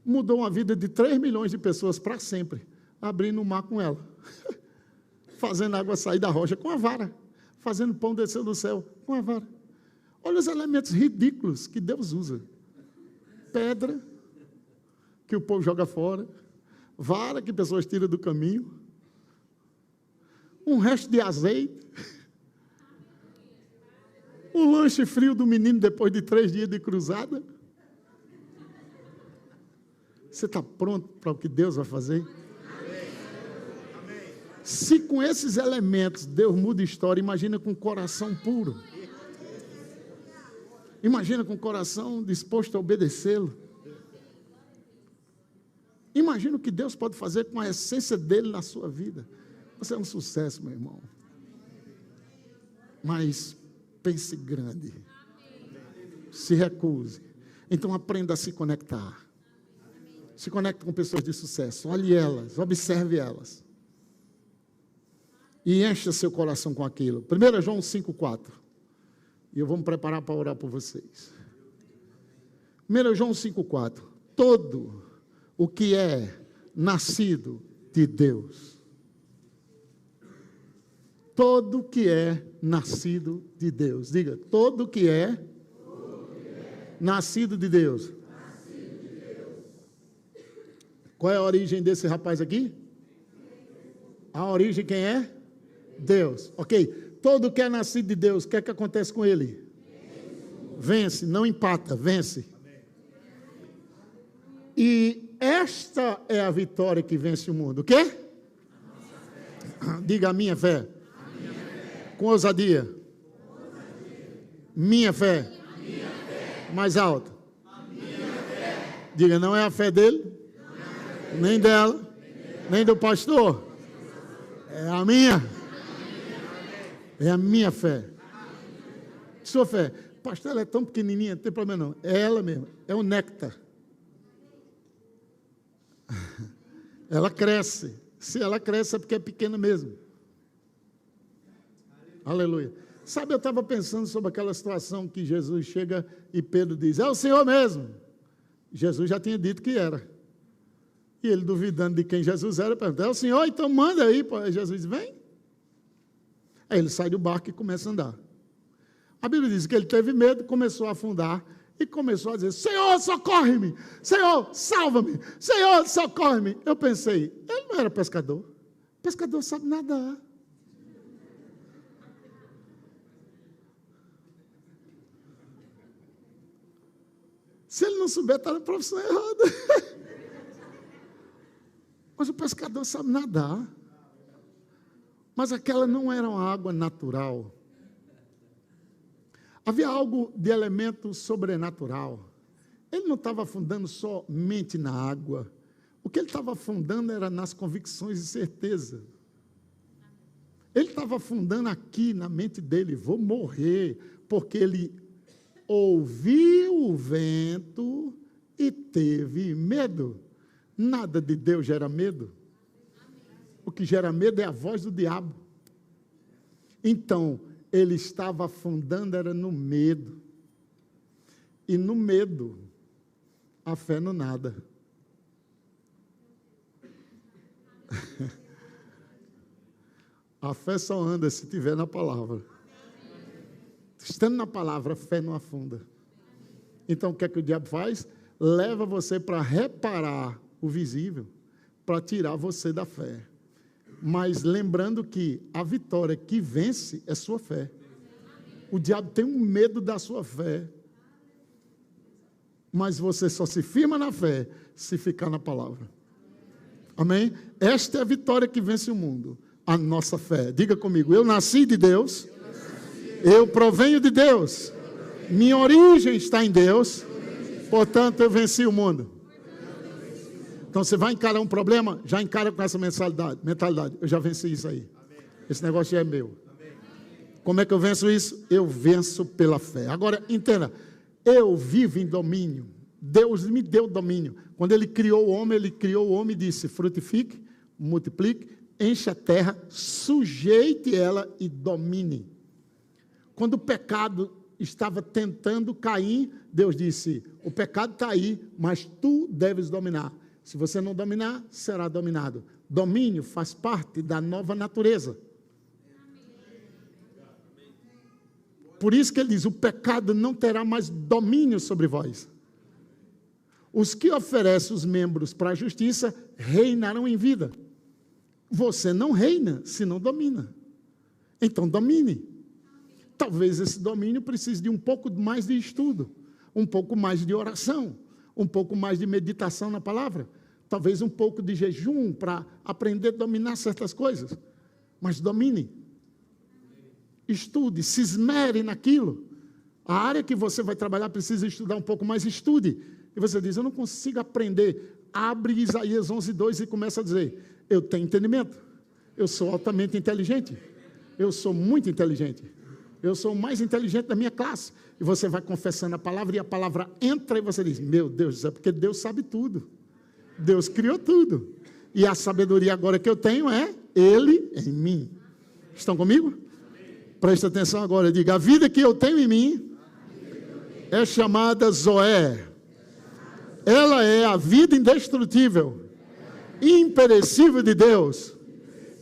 mudou a vida de 3 milhões de pessoas para sempre, abrindo o mar com ela. fazendo água sair da rocha com a vara, fazendo pão descer do céu com a vara. Olha os elementos ridículos que Deus usa. Pedra, que o povo joga fora, vara que pessoas tiram do caminho, um resto de azeite, um lanche frio do menino depois de 3 dias de cruzada. Você está pronto para o que Deus vai fazer? Se com esses elementos Deus muda a história, imagina com o coração puro. Imagina com o coração disposto a obedecê-lo. Imagina o que Deus pode fazer com a essência dele na sua vida. Você é um sucesso, meu irmão. Mas pense grande. Se recuse. Então aprenda a se conectar. Se conecte com pessoas de sucesso. Olhe elas, observe elas. E encha seu coração com aquilo. 1 João 5,4. E eu vou me preparar para orar por vocês. 1 João 5,4. Todo o que é nascido de Deus. Todo o que é nascido de Deus. Diga, todo o que é nascido de Deus. Qual é a origem desse rapaz aqui? A origem quem é? Deus. Ok. Todo que é nascido de Deus, o que é que acontece com ele? Vence, não empata, vence. E esta é a vitória que vence o mundo. O quê? Diga a minha fé. Com ousadia. Minha fé. Mais alto. Diga, não é a fé dele, nem dela, nem do pastor. É a minha. É a minha fé. Sua fé. Pastor, ela é tão pequenininha, não tem problema não. É ela mesmo. É o néctar. Ela cresce. Se ela cresce é porque é pequena mesmo. Aleluia. Sabe, eu estava pensando sobre aquela situação que Jesus chega e Pedro diz, é o Senhor mesmo. Jesus já tinha dito que era. E ele, duvidando de quem Jesus era, perguntou, é o Senhor? Então manda aí. Jesus diz, vem. Aí ele sai do barco e começa a andar. A Bíblia diz que ele teve medo, começou a afundar e começou a dizer, Senhor, socorre-me! Senhor, salva-me! Senhor, socorre-me! Eu pensei, ele não era pescador. Pescador sabe nadar. Se ele não souber, está na profissão errada. Mas o pescador sabe nadar. Mas aquela não era uma água natural. Havia algo de elemento sobrenatural. Ele não estava afundando somente na água. O que ele estava afundando era nas convicções e certeza. Ele estava afundando aqui na mente dele, vou morrer, porque ele ouviu o vento e teve medo. Nada de Deus gera medo. O que gera medo é a voz do diabo. Então, ele estava afundando, era no medo. E no medo, a fé não nada. A fé só anda se estiver na palavra. Estando na palavra, a fé não afunda. Então, o que é que o diabo faz? Leva você para reparar o visível, para tirar você da fé. Mas lembrando que a vitória que vence é sua fé. O diabo tem um medo da sua fé. Mas você só se firma na fé se ficar na palavra. Amém? Esta é a vitória que vence o mundo. A nossa fé. Diga comigo, eu nasci de Deus. Eu provenho de Deus. Minha origem está em Deus. Portanto, eu venci o mundo. Então, você vai encarar um problema, já encara com essa mentalidade. Eu já venci isso aí. Esse negócio já é meu. Como é que eu venço isso? Eu venço pela fé. Agora, entenda. Eu vivo em domínio. Deus me deu domínio. Quando Ele criou o homem e disse, frutifique, multiplique, enche a terra, sujeite ela e domine. Quando o pecado estava tentando Caim, Deus disse, o pecado está aí, mas tu deves dominar. Se você não dominar, será dominado. Domínio faz parte da nova natureza. Por isso que ele diz, o pecado não terá mais domínio sobre vós. Os que oferecem os membros para a justiça reinarão em vida. Você não reina se não domina. Então domine. Talvez esse domínio precise de um pouco mais de estudo, um pouco mais de oração, um pouco mais de meditação na palavra, talvez um pouco de jejum para aprender a dominar certas coisas. Mas domine. Estude, se esmere naquilo. A área que você vai trabalhar precisa estudar um pouco mais, estude. E você diz, eu não consigo aprender. Abre Isaías 11:2 e começa a dizer, eu tenho entendimento, eu sou altamente inteligente, eu sou muito inteligente, eu sou o mais inteligente da minha classe. E você vai confessando a palavra e a palavra entra e você diz, meu Deus, é porque Deus sabe tudo. Deus criou tudo. E a sabedoria agora que eu tenho é Ele em mim. Estão comigo? Preste atenção agora, diga, a vida que eu tenho em mim é chamada Zoé. Ela é a vida indestrutível, imperecível de Deus.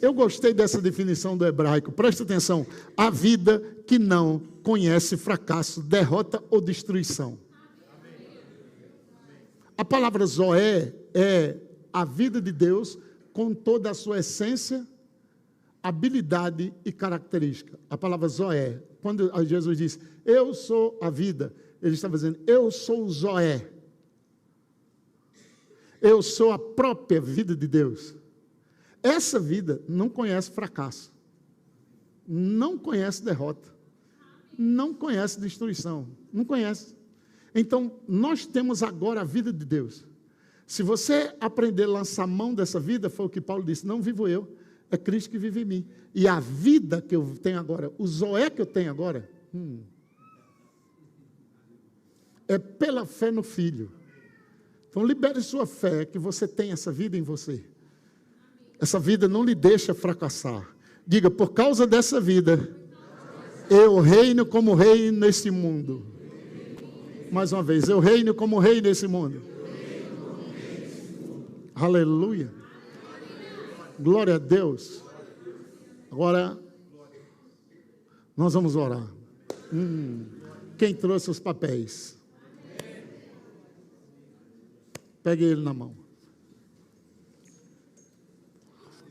Eu gostei dessa definição do hebraico. Presta atenção. A vida que não conhece fracasso, derrota ou destruição. A palavra Zoé é a vida de Deus com toda a sua essência, habilidade e característica. A palavra Zoé, quando Jesus diz, eu sou a vida, ele está dizendo, eu sou o Zoé. Eu sou a própria vida de Deus. Essa vida não conhece fracasso, não conhece derrota, não conhece destruição, não conhece. Então, nós temos agora a vida de Deus. Se você aprender a lançar mão dessa vida, foi o que Paulo disse, não vivo eu, é Cristo que vive em mim. E a vida que eu tenho agora, o Zoé que eu tenho agora, é pela fé no Filho. Então, libere sua fé, que você tem essa vida em você. Essa vida não lhe deixa fracassar. Diga, por causa dessa vida, eu reino como rei nesse mundo. Mais uma vez, eu reino como rei nesse mundo. Aleluia. Glória a Deus. Agora, nós vamos orar. Quem trouxe os papéis? Pegue ele na mão.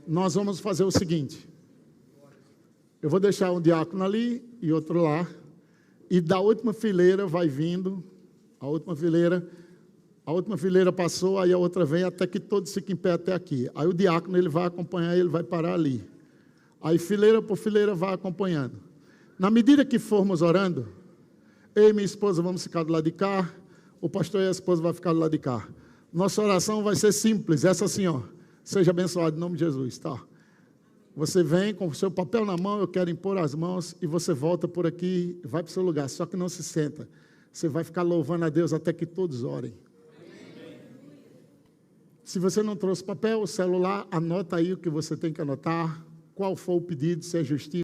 Nós vamos fazer o seguinte. Eu vou deixar um diácono ali e outro lá. E da última fileira vai vindo. A última fileira passou, aí a outra vem até que todos fiquem em pé até aqui. Aí o diácono ele vai acompanhar, ele vai parar ali. Aí fileira por fileira vai acompanhando. Na medida que formos orando, eu e minha esposa vamos ficar do lado de cá. O pastor e a esposa vão ficar do lado de cá. Nossa oração vai ser simples, essa assim, ó. Seja abençoado em nome de Jesus, tá? Você vem com o seu papel na mão, eu quero impor as mãos, e você volta por aqui, vai para o seu lugar, só que não se senta. Você vai ficar louvando a Deus até que todos orem. Se você não trouxe papel, o celular, anota aí o que você tem que anotar, qual for o pedido, se é justiça.